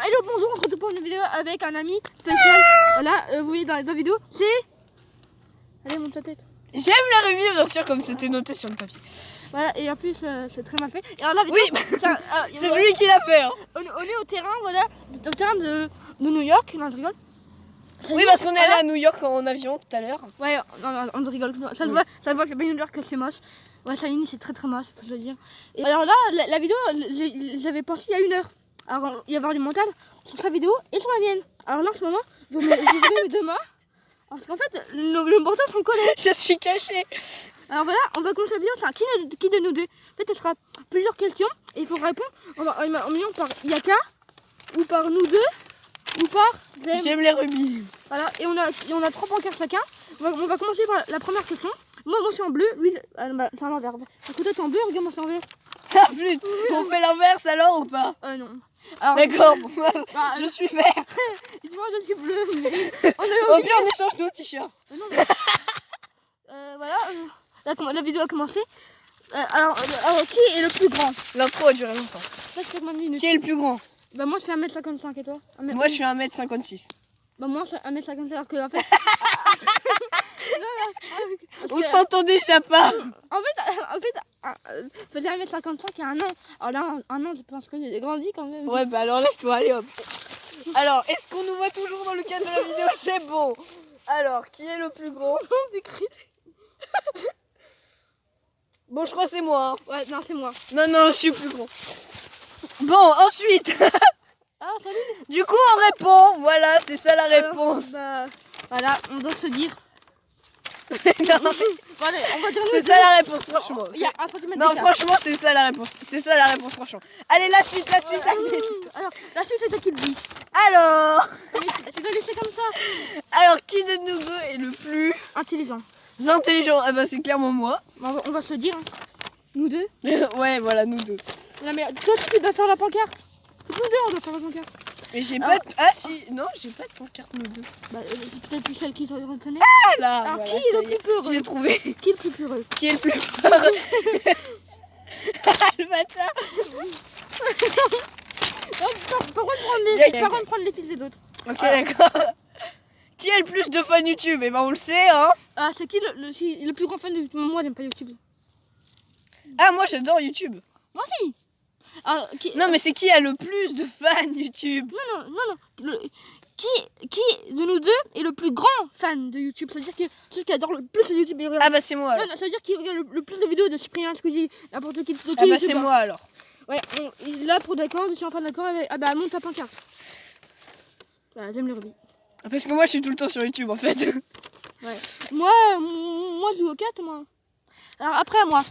hello, bonjour, on se retrouve pour une vidéo avec un ami spécial. Voilà, vous voyez dans la vidéo, c'est... Allez, monte ta tête. J'aime la revue, bien sûr, comme c'était noté sur le papier. Voilà, et en plus, c'est très mal fait. Et alors la vidéo, Oui, c'est lui qui l'a fait. Hein. On est au terrain, voilà, au terrain de New York. Non, je rigole. Oui, parce qu'on est allé à New York en avion tout à l'heure. Ouais, non, on rigole. Ça se voit que le New York, c'est moche. Ouais, ça c'est très très moche, faut le dire. Et alors là, la vidéo, j'avais pensé il y a 1 heure. Alors, il y avoir du montage sur sa vidéo et sur la mienne. Alors là, en ce moment, je vais mes deux mains. Parce qu'en fait, le montage sont collés. Je suis cachée. Alors voilà, on va commencer la vidéo. C'est qui de nous deux. En fait, ce sera plusieurs questions et il faut répondre en millions par Yaka, ou par nous deux, ou par J'aime les rubis. Voilà, et on a 3 pancartes chacun. On va commencer par la première question. Moi je suis en bleu, lui, c'est un envers. Écoute, t'es en bleu, regarde, moi je suis en vert. Ah, flûte. On fait l'inverse alors ou pas? Non. D'accord, je suis vert. Moi je suis bleu, mais Au pire, on échange nos t-shirts. Voilà, la vidéo a commencé. Alors, qui est le plus grand? L'intro a duré longtemps. Presque 50 minutes. Qui est le plus grand? Bah moi je fais 1m55 et toi? Moi je suis 1m56. Bah moi je fais 1m55 alors que en fait... On s'entend déjà pas. En fait, faisait 1m55 il y a 1 an. Alors là, 1 an, je pense que j'ai grandi quand même. Ouais, bah alors lève-toi, allez hop. Alors, est-ce qu'on nous voit toujours dans le cadre de la vidéo? C'est bon. Alors, qui est le plus grand? Des cris. Bon, je crois que c'est moi. Hein. Ouais, non, c'est moi. Non, je suis plus grand. Bon, ensuite. Ah, salut. Du coup, on répond. Voilà, c'est ça la réponse. Voilà, on doit se dire. Non, Allez, on va dire c'est ça la réponse, franchement. Il y a 1 centimètre Non, d'écart. franchement, c'est ça la réponse. C'est ça la réponse, franchement. Allez, la suite. Alors, la suite, c'est toi qui le dis. Alors, Tu dois laisser comme ça. alors, qui de nous deux est le plus Intelligent. intelligent? Ah bah, c'est clairement moi. On va se le dire. Hein. Nous deux. Ouais, voilà, nous deux. Non, mais toi, tu dois faire la pancarte. Nous deux, on doit faire la pancarte. Mais j'ai pas de... Ah si, non, j'ai pas de pancarte nous deux. Bah, c'est peut-être plus celle qui se retenait. Ah là, Alors, voilà, qui est le plus peureux? j'ai trouvé. Qui est le plus peureux? Qui est le plus heureux? Le bâtard. Par contre, prendre les fils des autres. Ok, d'accord. Qui a le plus de fans YouTube? Eh ben on le sait, hein. Ah, c'est qui le plus grand fan de YouTube? Moi, j'aime pas YouTube. Ah, moi j'adore YouTube. Moi aussi. Alors, Non, mais c'est qui a le plus de fans YouTube? Non. Qui de nous deux est le plus grand fan de YouTube? C'est-à-dire que celui qui adore le plus de YouTube. Ah bah c'est moi alors. Non, c'est-à-dire qu'il regarde le plus de vidéos de Cyprien, Squeezie, n'importe qui. Ah bah c'est moi alors. Ouais, là pour d'accord, je suis enfin d'accord avec... Ah bah monte ta pancarte. Voilà, j'aime les rubis. Parce que moi je suis tout le temps sur YouTube en fait. Ouais. Moi je joue aux 4 moi. Alors après moi,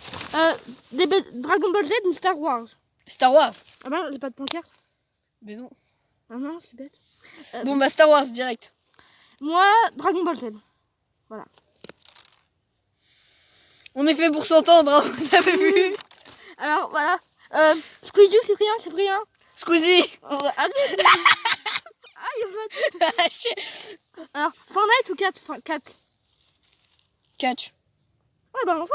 Dragon Ball Z ou Star Wars? Star Wars. Ah bah j'ai pas de pancarte. Mais non. Ah non, c'est bête. Bon bah Star Wars direct. Moi, Dragon Ball Z. Voilà. On est fait pour s'entendre, hein, vous avez vu. Alors voilà. Squeezie, c'est rien. Squeezie. Aïe, alors, Fortnite ou 4? 4. Catch. Ouais, bah enfin.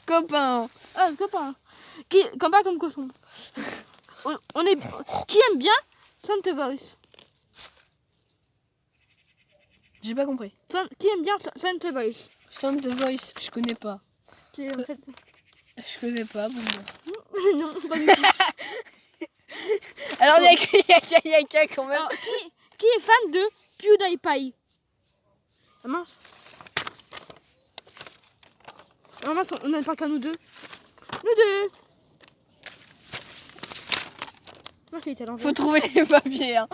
Copain. Ah, copain. Copain comme cochon. On est... Qui aime bien Sound the Voice? J'ai pas compris. Qui aime bien Sound the Voice? Sound the Voice, je connais pas. C'est en fait... Je connais pas, bon. Non, pas du tout. Alors il y a Yaka quand même. Alors, qui est fan de PewDiePie? Ah mince. Ah mince, on n'a pas qu'à nous deux. Nous deux. Moi, j'ai été à l'envers. Faut trouver les papiers. Hein.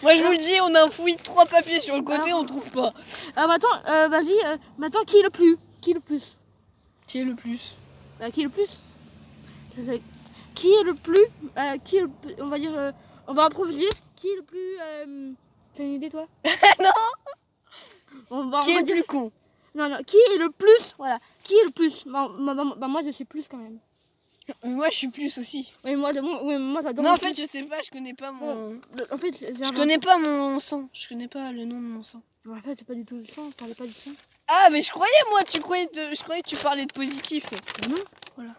Moi je vous le dis, on a fouillé 3 papiers sur le côté, on trouve pas. Ah bah attends, vas-y, maintenant qui est le plus? Qui est le plus? Qui est le plus? Qui est le plus? Qui est le plus? On va dire, on va improviser. Qui est le plus? T'as une idée toi? Non. Qui est le plus con? Non, qui est le plus? Voilà. Qui est le plus? Bah, moi je suis plus quand même. Moi je suis plus aussi. Oui, moi j'adore. Non, en fait, je sais pas, je connais pas mon. En fait, je connais pas mon sang. Je connais pas le nom de mon sang. En fait, c'est pas du tout le sang, on parlait pas du sang. Ah, mais je croyais, moi, je croyais que tu parlais de positif. Non. Voilà.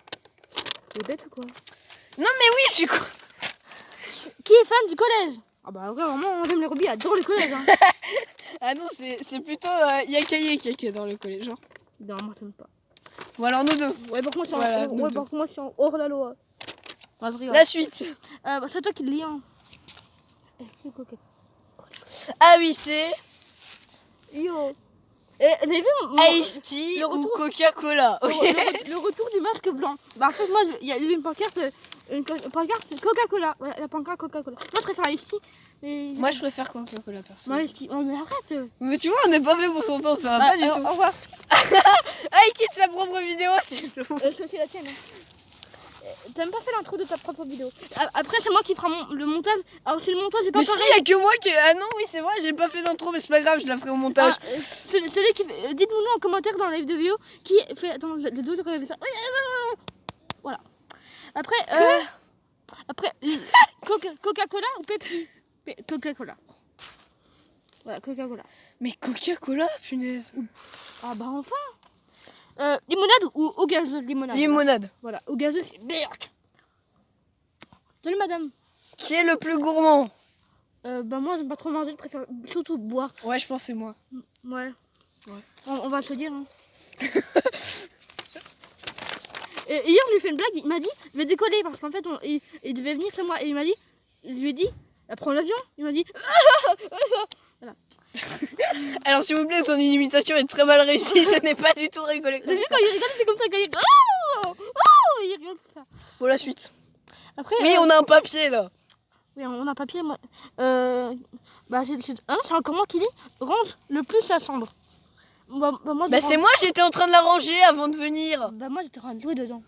T'es bête ou quoi? Non, mais oui, je suis con. Qui est fan du collège? Ah bah vraiment, j'aime les rugby, j'adore le collège. Hein. Ah non, c'est plutôt Yakaye qui est dans le collège. Hein. Non, moi j'aime pas. Bon alors nous deux. Ouais, par contre, Voilà, nous deux. moi je suis en hors la loi. Ouais, je rigole. La suite. Bah, c'est toi qui le lis. Hein. Ah oui, c'est Yo. Et vous avez vu Ice Tea le ou retour- Coca-Cola. Ok. le retour du masque blanc. Bah en fait moi il y a eu une pancarte Coca-Cola. Ouais, la pancarte Coca-Cola. Moi je préfère Ice Tea. Mais Moi je préfère Coca-Cola perso. moi Ice Tea. Oh mais arrête. Mais tu vois, on n'est pas fait pour s'entendre, ça va Bah, pas du alors, tout. au revoir. Ah, il quitte sa propre vidéo s'il te plaît. Je fais la tienne. T'as même pas fait l'intro de ta propre vidéo. Après c'est moi qui fera le montage. Alors si le montage est pas Mais si, pareil. il y a que moi qui. Ah non, oui, c'est vrai, j'ai pas fait d'intro, mais c'est pas grave, je la ferai au montage. Celui qui fait, dites-nous en commentaire dans la vidéo qui fait. Attends, les deux fait ça. Voilà. Après, Coca-Cola ou Pepsi? Coca-Cola. Voilà, Coca-Cola. Mais Coca-Cola, punaise. Ah bah enfin. Limonade ou au gaz limonade? Limonade. Voilà, au gaz c'est merde. Salut madame. Qui est le plus gourmand? Bah moi j'aime pas trop manger, je préfère surtout boire. Ouais, je pense que c'est moi. Ouais. Ouais. On va se le dire. Hein. Et hier, je lui ai fait une blague, il m'a dit, je vais décoller parce qu'en fait, il devait venir chez moi. Et il m'a dit, je lui ai dit, prends l'avion. Il m'a dit, Alors, s'il vous plaît, son imitation est très mal réussie, je n'ai pas du tout rigolé t'as comme vu ça. quand il rigole, c'est comme ça, quand il il rigole comme ça. Pour la suite. Après, Oui, on a un papier là. oui, on a un papier, moi. Bah, ah non, c'est encore moi qui dis, range le plus la chambre. Moi, Bah, c'est moi, j'étais en train de la ranger avant de venir. Bah, moi, j'étais en train de jouer dedans.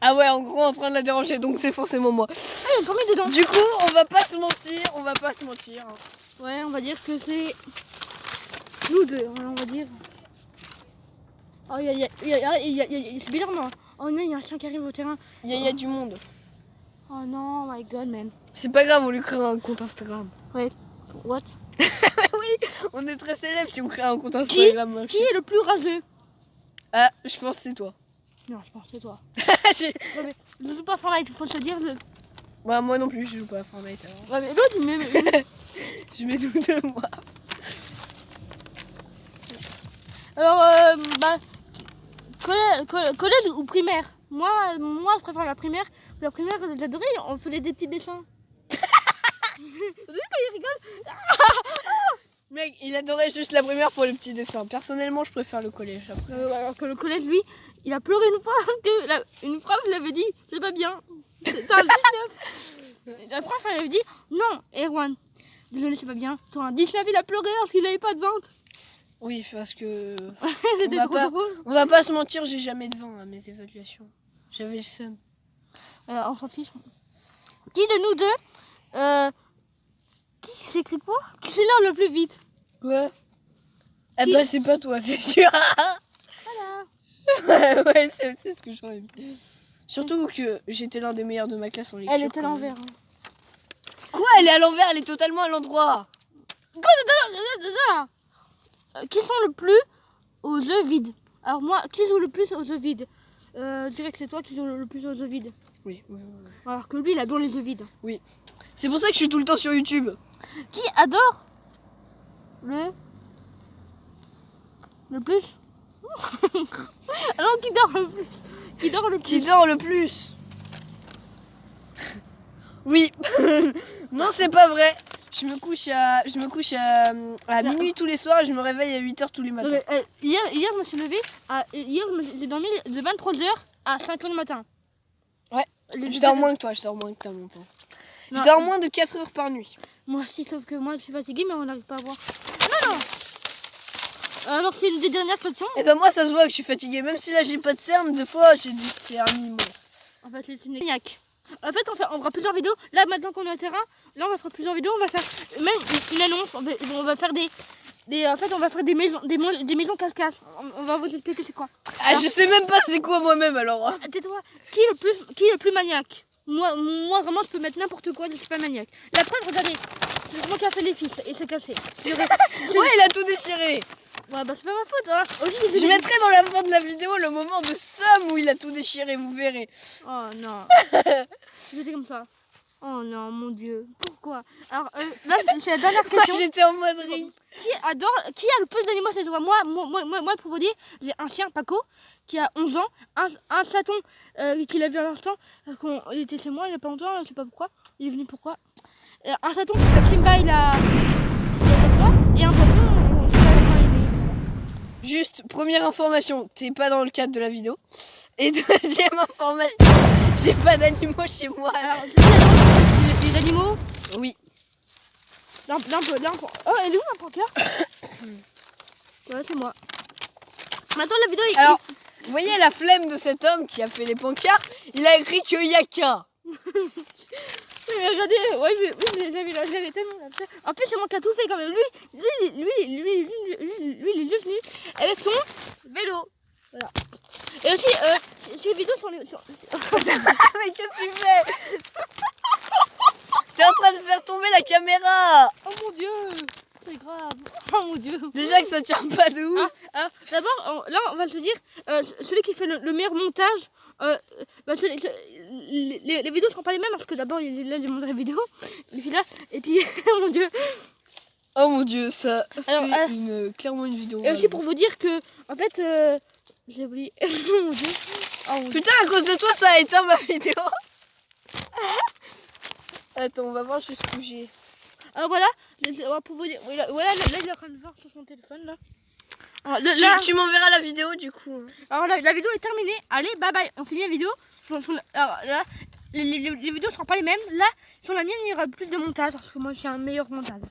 Ah ouais, en gros, en train de la déranger, donc c'est forcément moi. Ah, il est encore mis dedans. Du coup, on va pas se mentir, Ouais, on va dire que c'est nous deux, on va dire. Oh, c'est bizarre, non. Oh non, il y a un chien qui arrive au terrain. Il y a du monde. Oh non, my god, man. C'est pas grave, on lui crée un compte Instagram. Ouais, what? On est très célèbre si on crée un compte Instagram. Qui est le plus rageux? Ah, je pense que c'est toi. Non, je pense que c'est toi. J'ai- Ouais, mais je joue pas à Fortnite, il faut se le dire. Bah, moi non plus, je joue pas à Fortnite alors. Ouais, mais l'autre, il met... Je mets tout de moi. Alors, bah, collège ou primaire? Moi, je préfère la primaire. La primaire, j'adorais, on faisait des petits dessins. Vous avez vu quand il rigole? Mec, il adorait juste la primaire pour les petits dessins. Personnellement, je préfère le collège après. Alors que le collège, lui, il a pleuré une fois que une prof lui avait dit c'est pas bien. T'as un 19. La prof elle avait dit non, Erwan, désolé, c'est pas bien. T'as un 19, il a pleuré parce qu'il avait pas de 20. Oui, parce que. C'était va trop pas- drôle. On va pas se mentir, j'ai jamais de 20 à mes évaluations. J'avais le seum. Alors, on s'en fiche. Qui de nous deux, qui s'écrit quoi? Qui s'énerve le plus vite? Quoi? Eh Qui- bah, c'est pas toi, c'est sûr. Voilà. Ouais, c'est ce que j'aurais dit. Surtout que j'étais l'un des meilleurs de ma classe en lecture. Elle était à quand même. l'envers. Quoi? Elle est à l'envers, elle est totalement à l'endroit. Qui sont le plus aux jeux vides? Alors moi, qui joue le plus aux jeux vides? Je dirais que c'est toi qui joue le plus aux jeux vides. Oui. Alors que lui, il adore les jeux vides. C'est pour ça que je suis tout le temps sur YouTube. Qui adore le plus? Alors qui dort le plus? Qui dort le plus? Qui dort le plus? Oui. Non, c'est pas vrai. Je me couche à minuit tous les soirs et je me réveille à 8h tous les matins. Hier, je me suis levée. J'ai dormi de 23h à 5h du matin. Ouais. Les- Je dors moins que toi, mon pauvre. Je Non, dors moins de 4 heures par nuit. Moi aussi, sauf que moi, je suis fatiguée, mais on n'arrive pas à voir. Non. Alors, c'est une des dernières questions. Et ben moi ça se voit que je suis fatiguée. Même si là j'ai pas de cernes, des fois j'ai des cernes immenses. En fait, c'est une maniaque. En fait, on fera plusieurs vidéos. Là, maintenant qu'on est au terrain, là, on va faire plusieurs vidéos. On va faire même une annonce. On va faire en fait, on va faire des maisons casse-casse. On va vous expliquer c'est quoi. Ah, je sais même pas c'est quoi moi-même alors. Ah, tais-toi. Qui est le plus maniaque? Moi, vraiment, je peux mettre n'importe quoi. Je suis pas maniaque. La preuve, regardez. C'est moi qui a fait les fils et c'est cassé. Ouais, il a tout déchiré. Ouais, bah c'est pas ma faute. Hein. Je mettrai dans la fin de la vidéo le moment de somme où il a tout déchiré, vous verrez. Oh non. J'étais comme ça. Oh non, mon Dieu. Pourquoi? Alors là, c'est la dernière question. J'étais en mode ring. Qui a le plus d'animaux chez toi? Moi, pour vous dire, j'ai un chien, Paco, qui a 11 ans. Un chaton qu'il a vu à l'instant. Il était chez moi il n'y a pas longtemps, je sais pas pourquoi. Il est venu pourquoi. Un chaton qui s'appelle Simba, il a 4 mois. Et un poisson, on ne sait pas quand il est né. Juste, première information, t'es pas dans le cadre de la vidéo. Et deuxième information, j'ai pas d'animaux chez moi. Alors, les animaux. Oui. Là, oh, elle est où un panqueur? Voilà, c'est moi. Maintenant, la vidéo est... Alors, vous voyez la flemme de cet homme qui a fait les pancartes? Il a écrit que Yaka. Oui, mais regardez, ouais, j'avais tellement la flemme. En plus, c'est moi qui a tout fait quand même. Lui, il est juste venu avec son vélo. Voilà. Et aussi, ces vidéos sur les... Mais qu'est-ce que tu fais? T'es en train de faire tomber la caméra. Oh mon Dieu, c'est grave. Oh mon Dieu. Déjà que ça tient pas de ouf. D'abord, là, on va te dire, celui qui fait le meilleur montage, les vidéos ne seront pas les mêmes parce que d'abord, là, j'ai monté la vidéo, et puis, oh mon Dieu. Oh mon Dieu, ça Alors, fait clairement une vidéo. Et aussi pour vous dire que, en fait, j'ai oublié. Oh mon Dieu. Oh mon Dieu. Putain, à cause de toi, ça a éteint ma vidéo. Attends, on va voir jusqu'où j'ai. Alors voilà, pour vous dire, voilà, là, il est en train de voir sur son téléphone, là. Alors, Tu m'enverras la vidéo du coup. Alors la vidéo est terminée. Allez, bye bye. On finit la vidéo. Alors là, les vidéos seront pas les mêmes. Là, sur la mienne, il y aura plus de montage parce que moi, j'ai un meilleur montage.